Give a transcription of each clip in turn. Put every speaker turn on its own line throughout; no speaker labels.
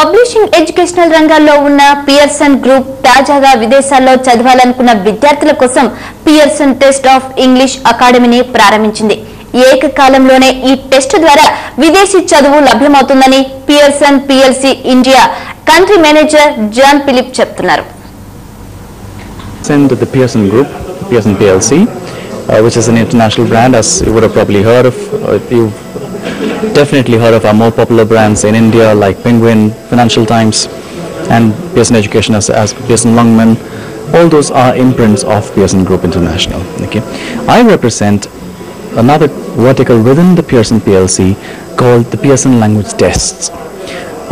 Publishing educational రంగాల్లో ఉన్న Pearson group తాజాగా విదేశాల్లో చదవాలనుకున్న విద్యార్థుల కోసం పియర్సన్ టెస్ట్ ఆఫ్ ఇంగ్లీష్ అకాడమీని ప్రారంభించింది. ఏకకాలంలోనే ఈ టెస్ట్ ద్వారా విదేశీ చదువు లభ్యమవుతుందని Pearson PLC India country manager John Philip చెప్తున్నారు.
The Pearson Group, Pearson PLC, which is an international brand, as you would have probably heard of. You've definitely heard of our more popular brands in India like Penguin, Financial Times, and Pearson Education as Pearson Longman. All those are imprints of Pearson Group International. Okay, I represent another vertical within the Pearson PLC called the Pearson Language Tests.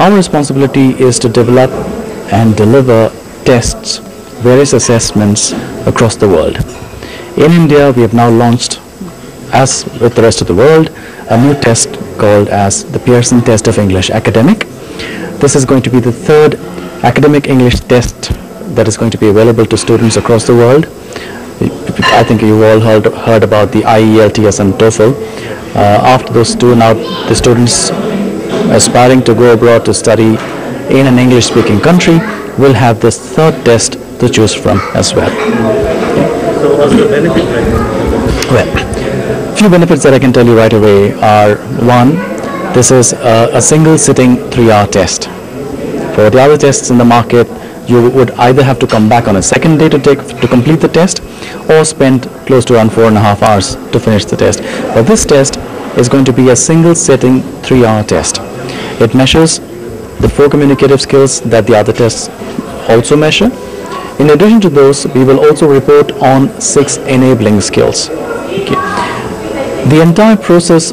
Our responsibility is to develop and deliver tests, various assessments across the world. In India, we have now launched, as with the rest of the world, a new test called as the Pearson Test of English Academic. This is going to be the third academic English test that is going to be available to students across the world. I think you all heard about the IELTS and TOEFL. After those two, now the students aspiring to go abroad to study in an English-speaking country will have this third test to choose from as well.
So what's the benefit?
Well, few benefits that I can tell you right away are: one, this is a single sitting 3-hour test. For the other tests in the market, you would either have to come back on a second day to complete the test, or spend close to around 4.5 hours to finish the test. But this test is going to be a single sitting 3-hour test. It measures the 4 communicative skills that the other tests also measure. In addition to those, we will also report on 6 enabling skills. Okay. The entire process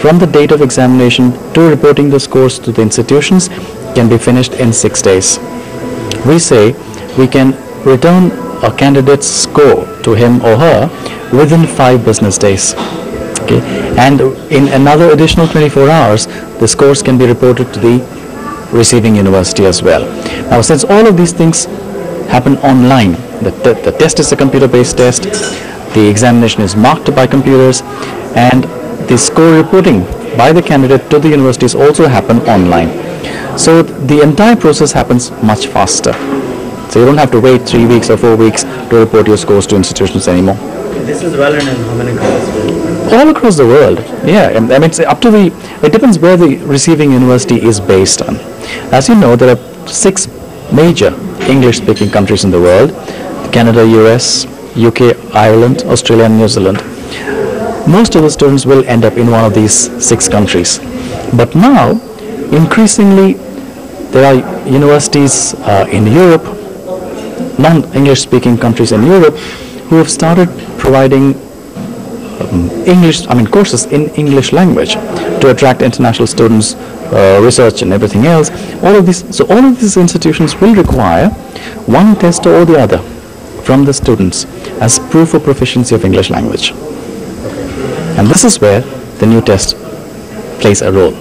from the date of examination to reporting the scores to the institutions can be finished in 6 days. We say we can return a candidate's score to him or her within 5 business days. Okay. And in another additional 24 hours, the scores can be reported to the receiving university as well. Now, since all of these things happen online, the test is a computer-based test, the examination is marked by computers, and the score reporting by the candidate to the universities also happen online. So the entire process happens much faster. So you don't have to wait 3 weeks or 4 weeks to report your scores to institutions anymore.
This is valid in how many countries?
All across the world. Yeah, I mean, it's up to it depends where the receiving university is based on. As you know, there are 6 major English-speaking countries in the world: Canada, US, UK, Ireland, Australia, and New Zealand. Most of the students will end up in one of these 6 countries. But now, increasingly, there are universities in Europe, non-English-speaking countries in Europe, who have started providing courses in English language to attract international students, research and everything else. All of these institutions will require one test or the other from the students as proof of proficiency of English language. And this is where the new test plays a role.